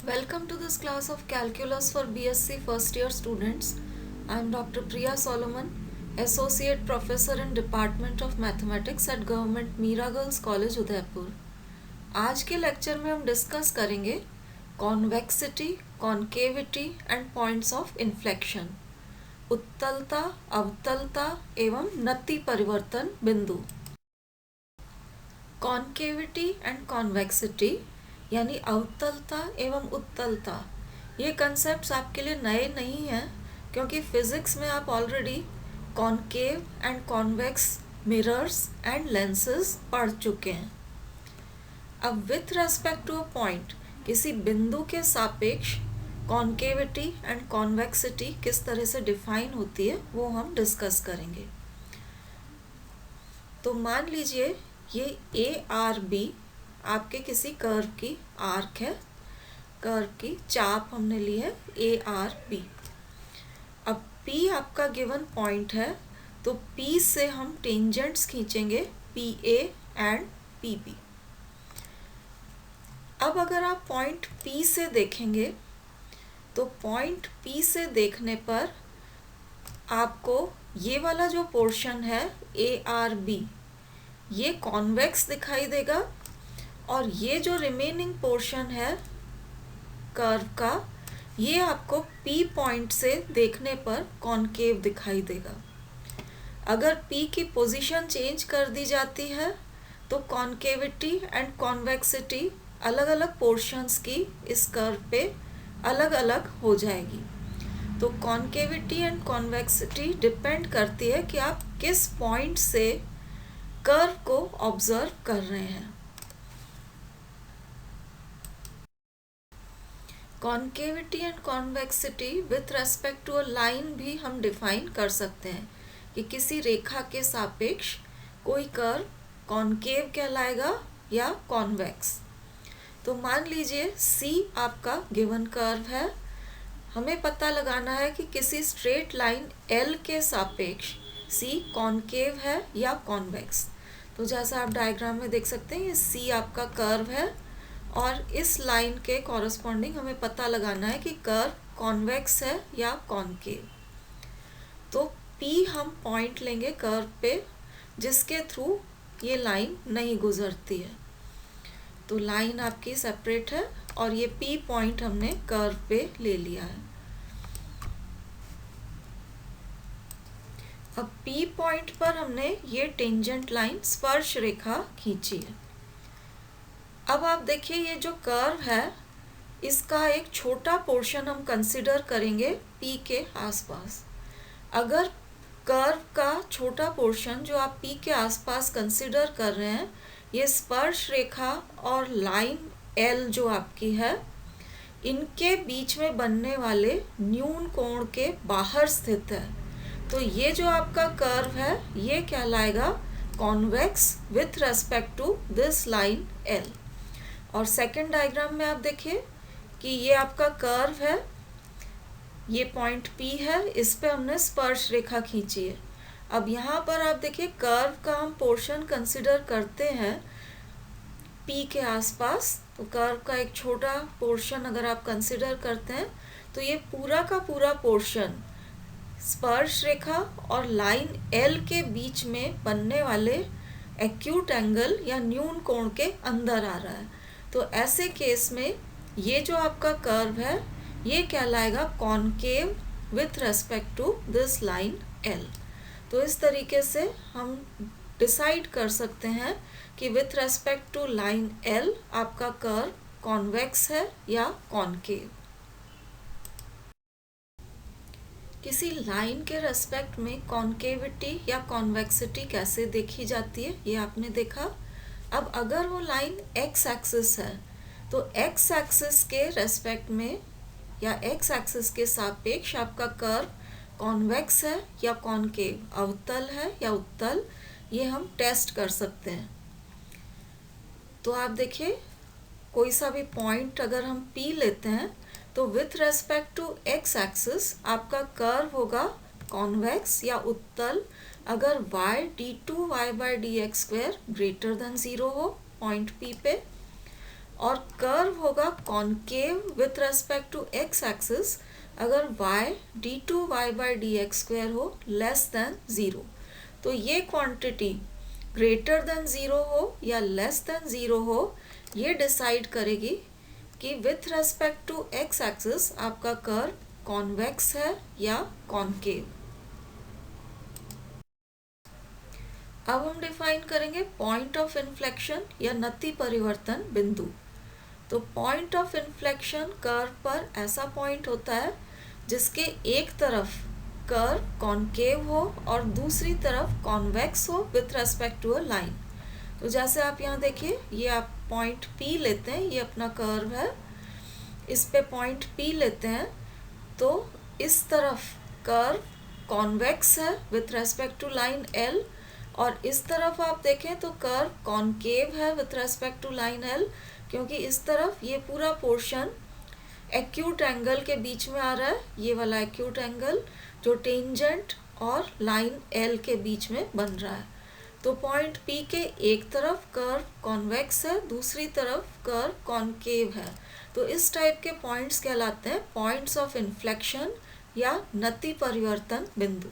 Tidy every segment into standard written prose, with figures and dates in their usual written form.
Welcome to this class of Calculus for BSc first year students. I am Dr. Priya Solomon, Associate Professor in Department of Mathematics at Government Mira Girls College Udaipur. आज के lecture में हम discuss करेंगे convexity, concavity and points of inflection, उत्तलता, अवतलता एवं नति परिवर्तन बिंदु। कॉन्केविटी एंड कॉन्वेक्सिटी यानी अवतलता एवं उत्तलता, ये कंसेप्ट्स आपके लिए नए नहीं हैं क्योंकि फिजिक्स में आप already concave and convex mirrors and lenses पढ़ चुके हैं। अब with respect to a point, किसी बिंदु के सापेक्ष कॉन्केविटी एंड कॉन्वेक्सिटी किस तरह से डिफाइन होती है वो हम डिस्कस करेंगे। तो मान लीजिए ये ए आर बी आपके किसी कर्व की आर्क है, कर्व की चाप हमने ली है ए आर बी। अब P आपका गिवन पॉइंट है तो P से हम टेंजेंट्स खींचेंगे P A and P B. अब अगर आप पॉइंट P से देखेंगे तो पॉइंट P से देखने पर आपको ये वाला जो पोर्शन है ए आर बी ये कॉन्वेक्स दिखाई देगा और ये जो रिमेनिंग पोर्शन है कर्व का ये आपको P पॉइंट से देखने पर कॉन्केव दिखाई देगा। अगर P की पोजीशन चेंज कर दी जाती है तो कॉन्केविटी एंड कॉन्वेक्सिटी अलग अलग पोर्शंस की इस कर्व पे अलग अलग हो जाएगी। तो कॉन्केविटी एंड कॉन्वेक्सिटी डिपेंड करती है कि आप किस पॉइंट से कर्व को ऑब्जर्व कर रहे हैं। Concavity and convexity with respect to a line भी हम डिफाइन कर सकते हैं कि किसी रेखा के सापेक्ष कोई कर्व कॉन्केव कहलाएगा या कॉन्वेक्स। तो मान लीजिए C आपका गिवन कर्व है, हमें पता लगाना है कि किसी स्ट्रेट लाइन L के सापेक्ष C कॉन्केव है या कॉन्वेक्स। तो जैसा आप डायग्राम में देख सकते हैं ये C आपका कर्व है और इस लाइन के कॉरस्पॉन्डिंग हमें पता लगाना है कि कर्व कॉन्वेक्स है या कॉन्केव। तो P हम पॉइंट लेंगे कर्व पे जिसके थ्रू ये लाइन नहीं गुजरती है। तो लाइन आपकी सेपरेट है और ये P पॉइंट हमने कर्व पे ले लिया है। अब P पॉइंट पर हमने ये टेंजेंट लाइन स्पर्श रेखा खींची है। अब आप देखिए ये जो कर्व है इसका एक छोटा पोर्शन हम कंसिडर करेंगे P के आसपास। अगर कर्व का छोटा पोर्शन जो आप P के आसपास कंसिडर कर रहे हैं ये स्पर्श रेखा और लाइन L जो आपकी है इनके बीच में बनने वाले न्यून कोण के बाहर स्थित है, तो ये जो आपका कर्व है ये कहलाएगा convex with respect to this line L। और सेकेंड डायग्राम में आप देखिए कि ये आपका कर्व है, ये पॉइंट P है, इस पे हमने स्पर्श रेखा खींची है। अब यहाँ पर आप देखिए कर्व का हम पोर्शन कंसिडर करते हैं P के आसपास, तो कर्व का एक छोटा पोर्शन अगर आप कंसिडर करते हैं तो ये पूरा का पूरा पोर्शन स्पर्श रेखा और लाइन L के बीच में बनने वाले एक्यूट एंगल या न्यून कोण के अंदर आ रहा है। तो ऐसे केस में ये जो आपका कर्व है ये कहलाएगा concave with respect to this line L। तो इस तरीके से हम डिसाइड कर सकते हैं कि with respect to line L आपका कर्व कॉन्वेक्स है या कॉन्केव। किसी लाइन के रेस्पेक्ट में कॉन्केविटी या कॉन्वेक्सिटी कैसे देखी जाती है ये आपने देखा। अब अगर वो लाइन एक्स एक्सिस है तो एक्स एक्सिस के रेस्पेक्ट में या एक्स एक्सिस के सापेक्ष आपका कर्व कॉन्वेक्स है या कॉन्केव, अवतल है या उत्तल, ये हम टेस्ट कर सकते हैं। तो आप देखिए कोई सा भी पॉइंट अगर हम P लेते हैं तो with respect to X axis आपका कर्व होगा कॉन्वेक्स या उत्तल अगर y d2 y by dx square greater than 0 हो पॉइंट P पे, और कर्व होगा concave with respect to X axis अगर y d2y/dx² हो लेस देन 0। तो ये क्वांटिटी ग्रेटर देन 0 हो या लेस देन 0 हो, ये डिसाइड करेगी कि with respect to X axis आपका कर्व कॉन्वेक्स है या कॉन्केव। अब हम डिफाइन करेंगे पॉइंट ऑफ इन्फ्लेक्शन या नति परिवर्तन बिंदु। तो पॉइंट ऑफ इन्फ्लेक्शन कर्व पर ऐसा पॉइंट होता है जिसके एक तरफ कर्व कॉन्केव हो और दूसरी तरफ कॉन्वेक्स हो with respect to a line. तो जैसे आप यहाँ देखिए, ये आप पॉइंट P लेते हैं, ये अपना कर्व है, इस पे पॉइंट P लेते हैं, तो इस तरफ कर्व कॉन्वेक्स है with respect to line L, और इस तरफ आप देखें तो कर्व कॉन्केव है with respect to line L, क्योंकि इस तरफ ये पूरा पोर्शन एक्यूट एंगल के बीच में आ रहा है, ये वाला एक्यूट एंगल जो टेंजेंट और लाइन L के बीच में बन रहा है। तो पॉइंट P के एक तरफ कर्व कॉन्वेक्स है, दूसरी तरफ कर्व कॉन्केव है। तो इस टाइप के पॉइंट्स कहलाते हैं पॉइंट्स ऑफ इन्फ्लेक्शन या नति परिवर्तन बिंदु।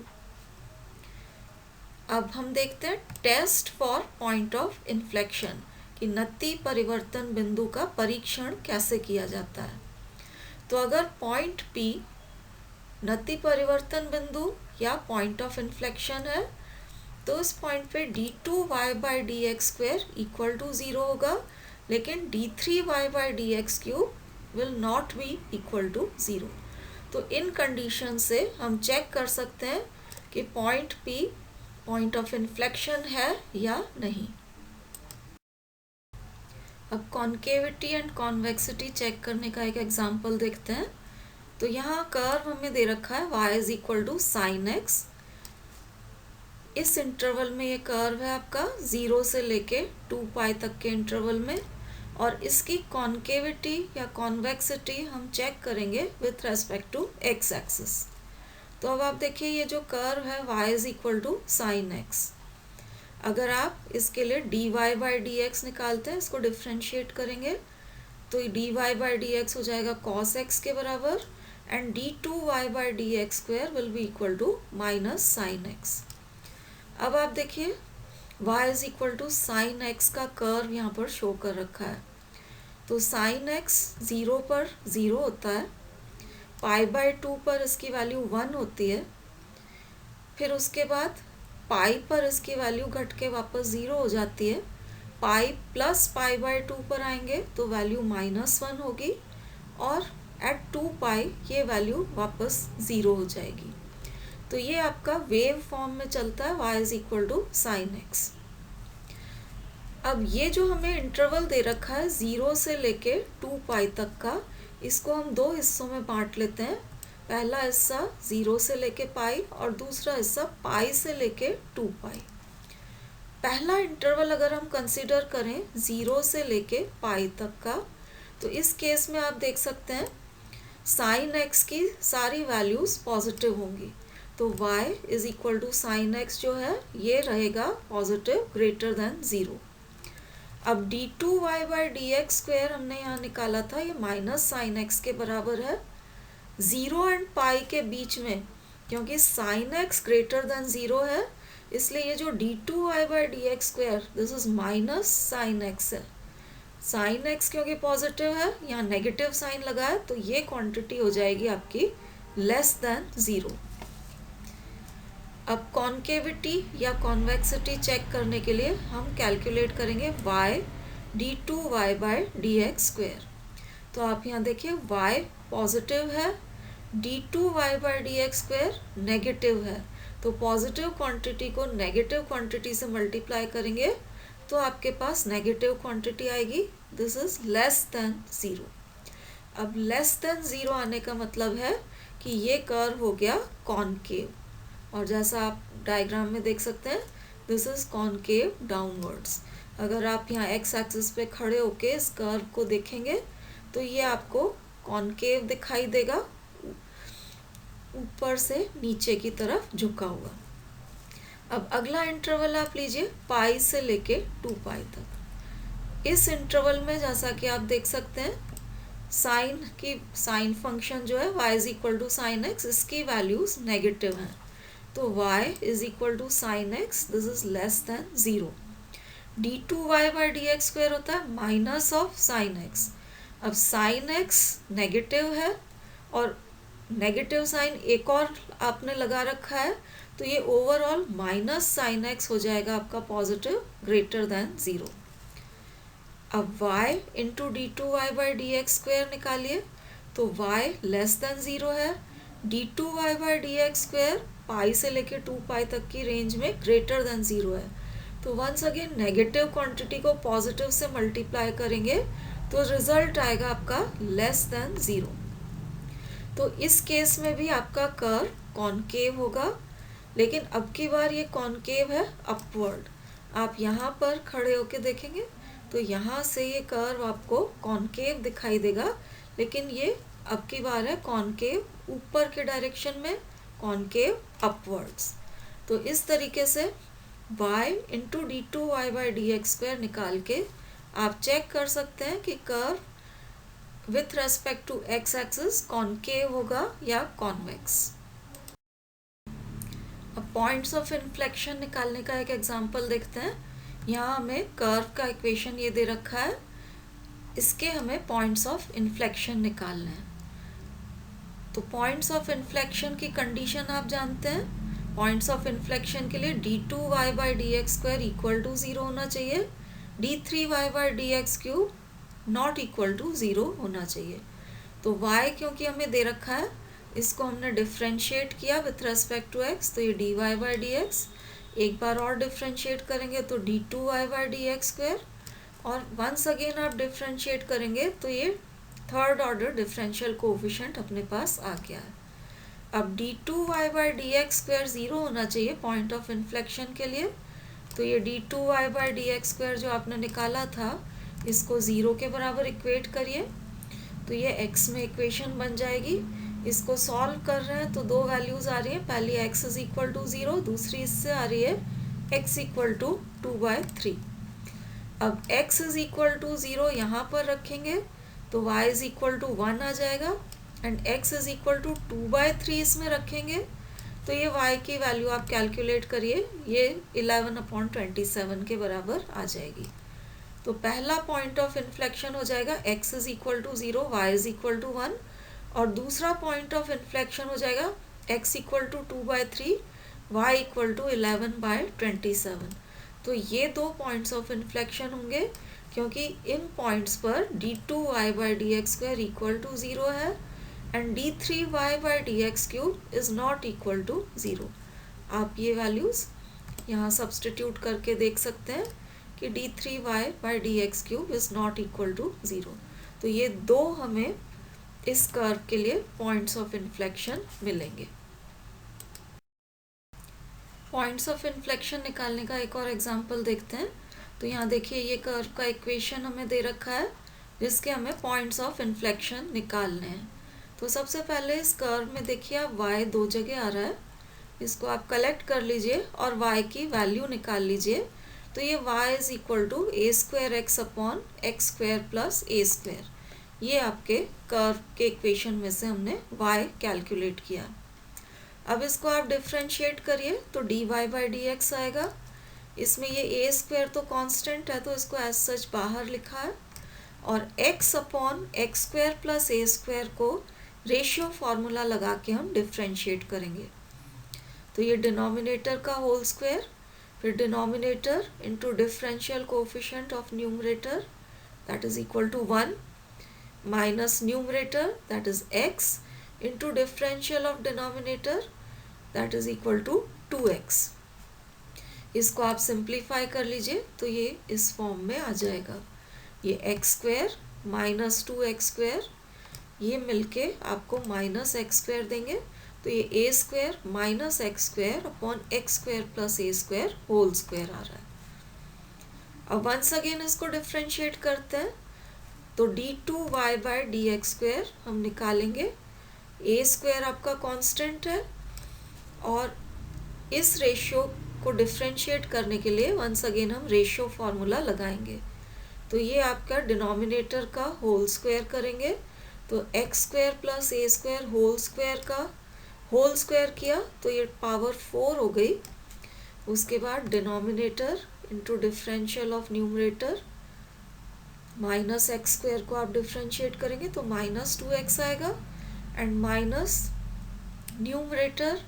अब हम देखते हैं test for point of inflection कि नति परिवर्तन बिंदु का परीक्षण कैसे किया जाता है। तो अगर पॉइंट P नति परिवर्तन बिंदु या पॉइंट ऑफ इन्फ्लेक्शन है, तो इस पॉइंट पे d2y/dx² इक्वल टू 0 होगा, लेकिन d3y/dx³ will not be equal to 0। तो इन कंडीशन से हम चेक कर सकते हैं कि point P point of inflection है या नहीं। अब कॉन्केविटी एंड कॉन्वेक्सिटी चेक करने का एक एग्जांपल देखते हैं। तो यहाँ कर्व हमें दे रखा है y is equal to sine X. इस इंटरवल में ये कर्व है आपका 0 से लेके 2π तक के इंटरवल में, और इसकी कॉन्केविटी या कॉन्वेक्सिटी हम चेक करेंगे with respect to X axis. तो अब आप देखिए, ये जो कर्व है y is equal to sine X, अगर आप इसके लिए dy/dx निकालते हैं, इसको डिफ्रेंशिएट करेंगे, तो dy/dx हो जाएगा cos x के बराबर, and d2y/dx² will be equal to minus sine X. अब आप देखिए y is equal to sine X का कर्व यहाँ पर शो कर रखा है। तो साइन एक्स 0 पर 0 होता है, π/2 पर इसकी वैल्यू 1 होती है, फिर उसके बाद पाई पर इसकी वैल्यू घट के वापस 0 हो जाती है, पाई प्लस π/2 पर आएंगे तो वैल्यू -1 होगी, और एट 2π ये वैल्यू वापस 0 हो जाएगी। तो ये आपका वेव फॉर्म में चलता है y is equal to sine X. अब ये जो हमें इंटरवल दे रखा है 0 से लेके 2π तक का, इसको हम दो हिस्सों में बांट लेते हैं। पहला हिस्सा 0 से लेके पाई और दूसरा हिस्सा पाई से लेके 2π। पहला इंटरवल अगर हम कंसीडर करें 0 से लेके पाई तक का, तो इस केस में आप देख सकते हैं साइन एक्स की सारी वैल्यूज पॉजिटिव होंगी, तो y is equal to sine X जो है ये रहेगा पॉजिटिव ग्रेटर देन 0। अब d2y/dx² हमने यहाँ निकाला था, ये माइनस साइन एक्स के बराबर है। 0 एंड पाई के बीच में, क्योंकि साइन एक्स ग्रेटर देन 0 है, इसलिए ये जो d2y/dx² this is minus sine x है। साइन एक्स क्योंकि पॉजिटिव है, यहाँ नेगेटिव साइन लगा है, तो ये क्वांटिटी हो जाएगी आपकी लेस देन 0। अब कॉन्केविटी या कॉन्वेक्सिटी चेक करने के लिए हम कैलकुलेट करेंगे y d2y/dx²। तो आप यहाँ देखिए y पॉजिटिव है, d2y/dx² नेगेटिव है, तो पॉजिटिव क्वांटिटी को नेगेटिव क्वांटिटी से मल्टीप्लाई करेंगे तो आपके पास नेगेटिव क्वांटिटी आएगी, दिस इज लेस देन 0। अब लेस देन 0 आने का मतलब है कि ये कर्व हो गया कॉन्केव, और जैसा आप डायग्राम में देख सकते हैं दिस इज कॉन्केव डाउनवर्ड्स। अगर आप यहाँ एक्स एक्सिस पे खड़े होके इस कर्व को देखेंगे तो ये आपको कॉन्केव दिखाई देगा, ऊपर से नीचे की तरफ झुका हुआ। अब अगला इंटरवल आप लीजिए पाई से लेके 2π तक। इस इंटरवल में जैसा कि आप देख सकते हैं साइन फंक्शन जो है y is equal to sine X, इसकी वैल्यूज नेगेटिव हैं, तो y is equal to sine X, this is less than 0। d2y by D X square होता है माइनस ऑफ साइन एक्स। अब साइन एक्स नेगेटिव है और नेगेटिव साइन एक और आपने लगा रखा है, तो ये ओवरऑल माइनस साइन एक्स हो जाएगा आपका पॉजिटिव ग्रेटर देन 0। अब y into D two Y by D X square निकालिए, तो y लेस देन 0 है, d2y by D X square pi से लेके 2 पाई तक की रेंज में ग्रेटर देन 0 है। तो वंस अगेन नेगेटिव क्वांटिटी को पॉजिटिव से मल्टीप्लाई करेंगे तो रिजल्ट आएगा आपका लेस देन 0। तो इस केस में भी आपका कर्व कॉनकेव होगा, लेकिन अब की बार ये कॉनकेव है अपवर्ड। आप यहाँ पर खड़े होके देखेंगे तो यहाँ से ये कर्व आपको कॉनकेव दिखाई देगा, लेकिन ये अब की बार है कॉनकेव ऊपर के डायरेक्शन में, कॉनकेव अपवर्ड्स। तो इस तरीके से y into D two Y by D X square निकाल के आप चेक कर सकते हैं कि curve with respect to X axis concave होगा या कॉन्वेक्स। अब पॉइंट्स ऑफ इन्फ्लेक्शन निकालने का एक एग्जांपल देखते हैं। यहाँ हमें कर्व का इक्वेशन ये दे रखा है, इसके हमें पॉइंट्स ऑफ इन्फ्लेक्शन निकालने हैं। तो पॉइंट्स ऑफ इन्फ्लेक्शन की कंडीशन आप जानते हैं, पॉइंट्स ऑफ इन्फ्लेक्शन के लिए d2y by D X square equal to 0 होना चाहिए, d3y by D X cube not equal to 0 होना चाहिए। तो y क्योंकि हमें दे रखा है, इसको हमने डिफ्रेंशिएट किया विथ रेस्पेक्ट टू x, तो ये dy बाई डी एक्स, एक बार और डिफ्रेंशिएट करेंगे तो d2y by D X square, और वंस अगेन आप डिफ्रेंशिएट करेंगे तो ये थर्ड ऑर्डर डिफरेंशियल कोएफिशिएंट अपने पास आ गया है। अब d2y by D X square 0 होना चाहिए पॉइंट ऑफ इन्फ्लेक्शन के लिए, तो ये d2y by D X square जो आपने निकाला था इसको 0 के बराबर इक्वेट करिए, तो ये x में इक्वेशन बन जाएगी। इसको सॉल्व कर रहे हैं तो दो वैल्यूज आ रही हैं, पहली x इज इक्वल टू 0, दूसरी इससे आ रही है x इक्वल टू 2/3। अब x इज इक्वल टू 0 यहाँ पर रखेंगे तो y इज इक्वल टू 1 आ जाएगा, and x is equal to 2/3 इसमें रखेंगे तो ये y की वैल्यू आप कैलकुलेट करिए, ये 11/27 के बराबर आ जाएगी। तो पहला पॉइंट ऑफ इन्फ्लेक्शन हो जाएगा x is equal to 0, y is equal to 1, और दूसरा पॉइंट ऑफ इन्फ्लेक्शन हो जाएगा x equal to 2/3, y equal to 11/27। तो ये दो पॉइंट्स ऑफ इन्फ्लेक्शन होंगे, क्योंकि इन पॉइंट्स पर d2y by D X square equal to 0 है and d3y by D X cube is not equal to 0। आप ये वैल्यूज यहाँ सब्सटीट्यूट करके देख सकते हैं कि d3y by D X cube is not equal to 0। तो ये दो हमें इस कर्व के लिए पॉइंट्स ऑफ इन्फ्लेक्शन मिलेंगे। पॉइंट्स ऑफ इन्फ्लेक्शन निकालने का एक और एग्जांपल देखते हैं। तो यहाँ देखिए ये कर्व का इक्वेशन हमें दे रखा है, जिसके हमें पॉइंट्स ऑफ इन्फ्लेक्शन निकालने हैं। तो सबसे पहले इस कर्व में देखिए आप y दो जगह आ रहा है, इसको आप कलेक्ट कर लीजिए और y की वैल्यू निकाल लीजिए। तो ये y is equal to a square x upon x square plus a square, ये आपके कर्व के इक्वेशन में से हमने y कैलकुलेट किया। अब इसको आप डिफ्रेंशिएट करिए तो dy बाई डी एक्स आएगा। इसमें ये ए स्क्वायर तो कांस्टेंट है तो इसको एज सच बाहर लिखा है, और x upon x square plus a square को रेशियो फार्मूला लगा के हम डिफ्रेंशिएट करेंगे। तो ये डिनोमिनेटर का होल स्क्वायर, फिर denominator into differential coefficient of numerator that is equal to 1 minus numerator that is x into differential of denominator that is equal to 2x। इसको आप सिंप्लीफाई कर लीजिए तो ये इस फॉर्म में आ जाएगा, ये x square minus 2x square, ये मिलके आपको माइनस एक्स स्क्वायर देंगे, तो ये a square minus x square upon x square plus a square whole square आ रहा है। अब वंस अगेन इसको डिफ्रेंशिएट करते हैं तो d2y by D X square हम निकालेंगे, ए स्क्वायर आपका कांस्टेंट है, और इस रेशियो को डिफ्रेंशिएट करने के लिए वंस अगेन हम रेशियो फार्मूला लगाएंगे। तो ये आपका डिनोमिनेटर का होल स्क्वायर करेंगे, तो x square plus a square whole square का होल स्क्वायर किया तो ये पावर 4 हो गई। उसके बाद denominator into differential of numerator, minus x square को आप डिफ्रेंशिएट करेंगे तो माइनस 2x आएगा, and minus numerator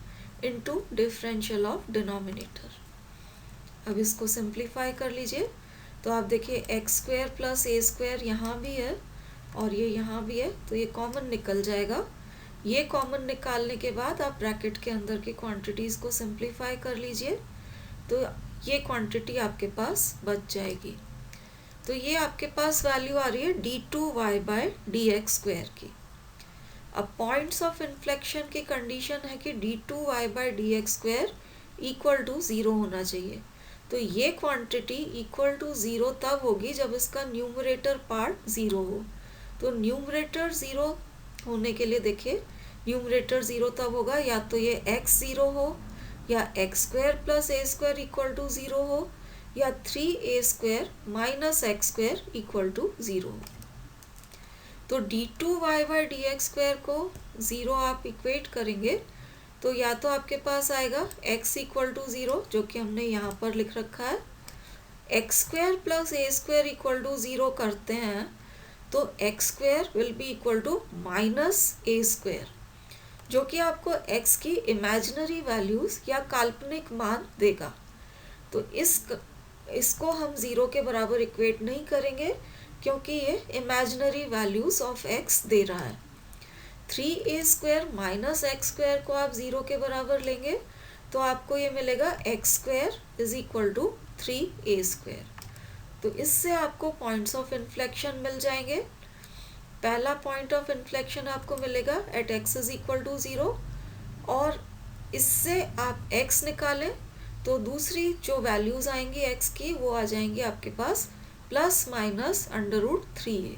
into differential of denominator. अब इसको सिंप्लीफाई कर लीजिए, तो आप देखिए x square plus a square यहाँ भी है और ये यहाँ भी है, तो ये कॉमन निकल जाएगा। ये कॉमन निकालने के बाद आप ब्रैकेट के अंदर की क्वांटिटीज़ को सिंप्लीफाई कर लीजिए, तो ये क्वांटिटी आपके पास बच जाएगी। तो ये आपके पास वैल्यू आ रही है d2y बाय dx स्क्वायर की। अब पॉइंट्स ऑफ इन्फ्लेक्शन की कंडीशन है कि d2y by dx square equal to 0 होना चाहिए। तो ये क्वांटिटी इक्वल टू 0 तब होगी जब इसका न्यूमरेटर पार्ट 0 हो। तो न्यूमरेटर 0 होने के लिए देखिए, न्यूमरेटर 0 तब होगा या तो ये x 0 हो, या x square plus a square equal to 0 हो, या 3a square minus x square equal to 0। तो d2y by D X square को 0 आप इक्वेट करेंगे तो या तो आपके पास आएगा x इक्वल टू 0, जो कि हमने यहाँ पर लिख रखा है। X square plus a square equal to 0 करते हैं तो x square will be equal to minus a square, जो कि आपको x की इमेजिनरी वैल्यूज़ या काल्पनिक मान देगा। तो इसको हम 0 के बराबर इक्वेट नहीं करेंगे क्योंकि ये इमेजिनरी वैल्यूज़ ऑफ x दे रहा है। 3a square minus x square को आप 0 के बराबर लेंगे तो आपको ये मिलेगा x square is equal to 3a square. तो इससे आपको पॉइंट्स ऑफ इन्फ्लेक्शन मिल जाएंगे। पहला पॉइंट ऑफ इन्फ्लेक्शन आपको मिलेगा at x is equal to 0, और इससे आप x निकालें तो दूसरी जो वैल्यूज़ आएंगी x की वो आ जाएंगी आपके पास plus minus under root 3a।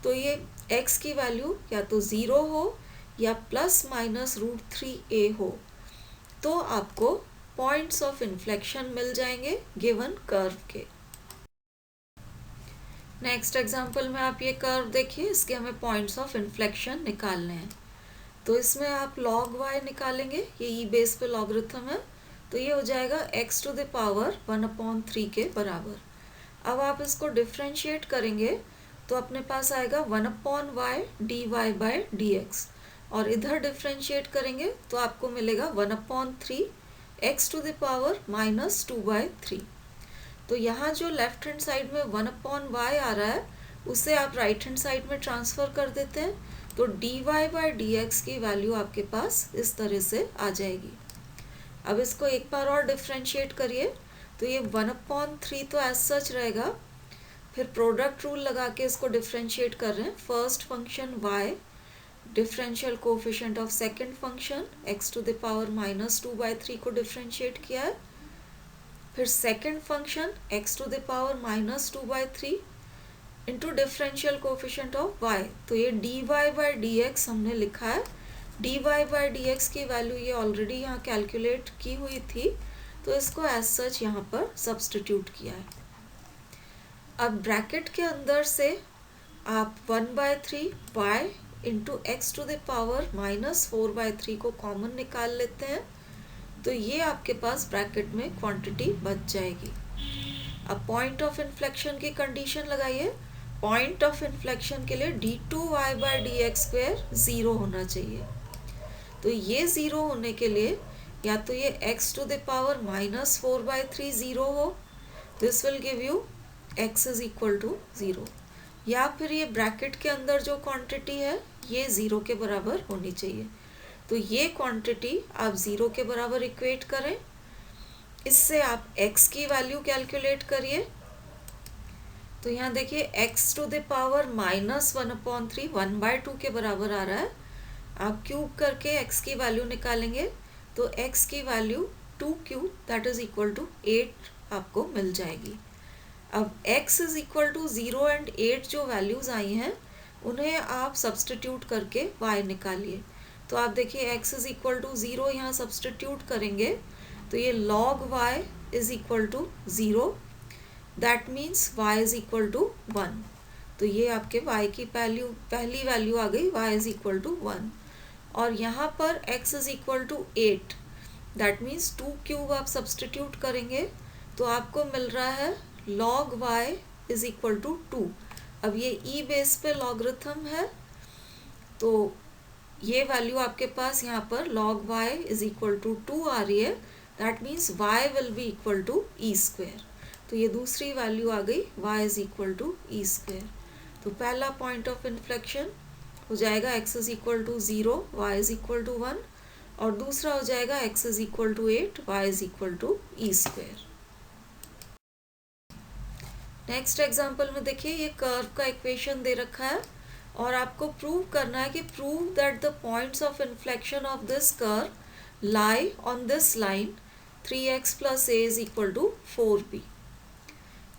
तो ये x की वैल्यू या तो 0 हो या प्लस माइनस रूट 3a हो, तो आपको पॉइंट्स ऑफ इन्फ्लेक्शन मिल जाएंगे गिवन कर्व के। नेक्स्ट एग्जांपल में आप ये कर्व देखिए, इसके हमें पॉइंट्स ऑफ इन्फ्लेक्शन निकालने हैं। तो इसमें आप log y निकालेंगे, ये ई बेस पे लॉगरिथम है, तो ये हो जाएगा x टू द पावर 1/3 के बराबर। अब आप इसको डिफ्रेंशिएट करेंगे तो अपने पास आएगा 1/y dy बाय dx, और इधर डिफ्रेंशिएट करेंगे तो आपको मिलेगा 1/3 x टू द पावर -2/3। तो यहाँ जो लेफ्ट हैंड साइड में 1/y आ रहा है उसे आप राइट हैंड साइड में ट्रांसफ़र कर देते हैं, तो dy बाय dx की वैल्यू आपके पास इस तरह से आ जाएगी। अब इसको एक बार और डिफ्रेंशिएट करिए, तो ये 1/3 तो एज सच रहेगा, फिर प्रोडक्ट रूल लगा के इसको डिफ्रेंशिएट कर रहे हैं। First function y, differential coefficient of second function x to the power -2/3 को डिफ्रेंशिएट किया है, फिर second function x to the power -2/3 into differential coefficient of y, तो ये dy बाय dx हमने लिखा है। dy बाय dx की वैल्यू ये ऑलरेडी यहाँ कैलकुलेट की हुई थी, तो इसको एज सच यहाँ पर सब्स्टिट्यूट किया है। अब ब्रैकेट के अंदर से आप 1/3 y into x to the power -4/3 को कॉमन निकाल लेते हैं, तो ये आपके पास ब्रैकेट में क्वांटिटी बच जाएगी। अब पॉइंट ऑफ इन्फ्लेक्शन की कंडीशन लगाइए। पॉइंट ऑफ इन्फ्लेक्शन के लिए d2y बाय dx स्क्वायर 0 होना चाहिए। तो ये 0 होने के लिए या तो ये x टू द पावर -4/3 0 हो, this will give you x is equal to 0, या फिर ये ब्रैकेट के अंदर जो क्वांटिटी है ये 0 के बराबर होनी चाहिए। तो ये क्वांटिटी आप 0 के बराबर इक्वेट करें, इससे आप x की वैल्यू कैलकुलेट करिए। तो यहाँ देखिए x टू द पावर -1/3 1/2 के बराबर आ रहा है। आप क्यूब करके x की वैल्यू निकालेंगे तो x की value 2q that is equal to 8 आपको मिल जाएगी। अब x is equal to 0 and 8 जो वैल्यूज़ आई हैं उन्हें आप सब्सटीट्यूट करके y निकालिए। तो आप देखिए x इज इक्वल टू 0 यहाँ सब्सटीट्यूट करेंगे तो ये log y is equal to 0, that means y is equal to 1। तो ये आपके y की पहली वैल्यू आ गई, y इज इक्वल टू 1। और यहाँ पर x is equal to 8, that means 2 cube आप सब्सटीट्यूट करेंगे तो आपको मिल रहा है log y is equal to 2। अब ये e बेस पे लॉगरिथम है, तो ये वैल्यू आपके पास यहाँ पर log y is equal to 2 आ रही है, that means y will be equal to e square. तो ये दूसरी वैल्यू आ गई, y is equal to e square. तो पहला पॉइंट ऑफ इन्फ्लेक्शन हो जाएगा x is equal to 0, y is equal to 1, और दूसरा हो जाएगा x is equal to 8, y is equal to e square. Next example में देखिए, ये कर्व का इक्वेशन दे रखा है और आपको प्रूव करना है कि prove that the points of inflection of this curve lie on this line 3x plus a is equal to 4b।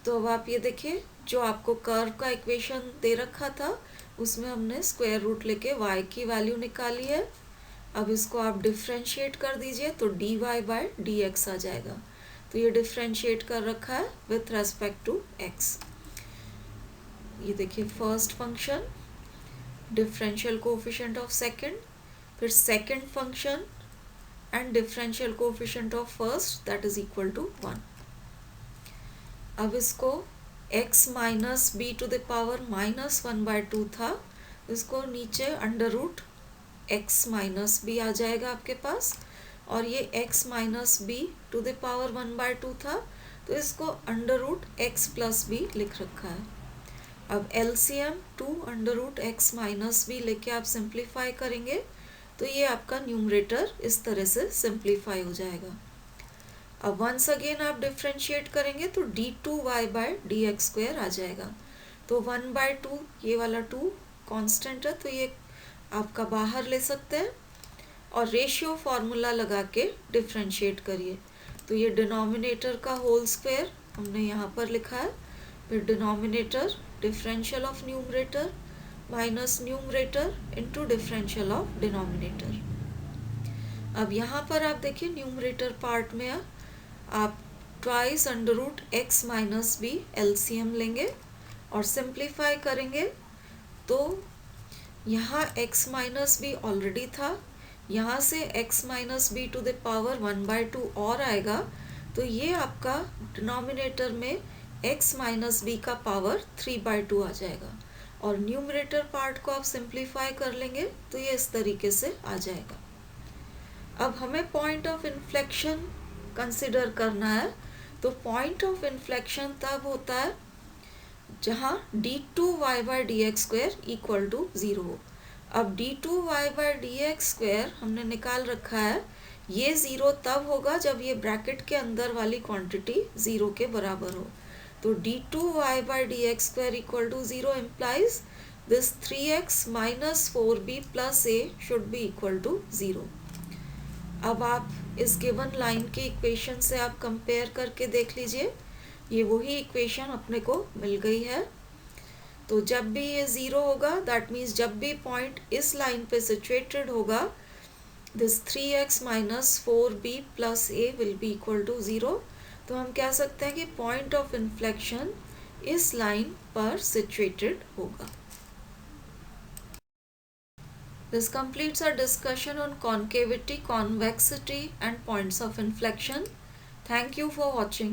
तो अब आप ये देखिए, जो आपको कर्व का इक्वेशन दे रखा था उसमें हमने स्क्वायर रूट लेके y की वैल्यू निकाली है। अब इसको आप डिफ्रेंशिएट कर दीजिए तो dy बाय dx आ जाएगा। तो ये डिफ्रेंशिएट कर रखा है विथ रेस्पेक्ट टू x। ये देखिए, first function differential coefficient of second, फिर second function and differential coefficient of first, that is equal to 1। अब इसको x minus b to the power -1/2 था, इसको नीचे under root x minus b आ जाएगा आपके पास, और ये x minus b to the power 1/2 था, तो इसको under root x plus b लिख रखा है। अब LCM 2 under root x minus B लेके आप सिंप्लीफाई करेंगे तो ये आपका न्यूमरेटर इस तरह से सिंप्लीफाई हो जाएगा। अब वंस अगेन आप डिफ्रेंशिएट करेंगे तो d2y बाय dx स्क्वायर आ जाएगा। तो 1/2, ये वाला 2 कांस्टेंट है तो ये आपका बाहर ले सकते हैं, और रेशियो फार्मूला लगा के डिफ्रेंशिएट करिए। तो ये डिनोमिनेटर का होल स्क्वायर हमने यहाँ पर लिखा है, फिर denominator differential of numerator minus numerator into differential of denominator. अब यहाँ पर आप देखिए, न्यूमरेटर पार्ट में आप twice under root x minus b LCM लेंगे और सिंप्लीफाई करेंगे तो यहाँ x माइनस बी ऑलरेडी था, यहाँ से x minus b to the power 1/2 और आएगा, तो ये आपका डिनोमिनेटर में x माइनस बी का पावर 3/2 आ जाएगा, और न्यूमरेटर पार्ट को आप सिंप्लीफाई कर लेंगे तो ये इस तरीके से आ जाएगा। अब हमें पॉइंट ऑफ इन्फ्लेक्शन कंसिडर करना है, तो पॉइंट ऑफ इन्फ्लेक्शन तब होता है जहाँ d2y by dx square equal to 0 हो। अब d2y बाय dx स्क्वायर हमने निकाल रखा है, ये 0 तब होगा जब ये ब्रैकेट के अंदर वाली क्वांटिटी 0 के बराबर हो। तो d2y by dx square equal to 0 implies this 3x minus 4b plus a should be equal to 0। अब आप इस गिवन लाइन के इक्वेशन से आप कंपेयर करके देख लीजिए, ये वही इक्वेशन अपने को मिल गई है। तो जब भी ये 0 होगा, दैट मीन्स जब भी पॉइंट इस लाइन पे सिचुएटेड होगा, this 3x minus 4b plus a will be equal to 0। तो हम कह सकते हैं कि पॉइंट ऑफ इन्फ्लेक्शन इस लाइन पर सिचुएटेड होगा। This completes our discussion on concavity, convexity and points of inflection. Thank you for watching.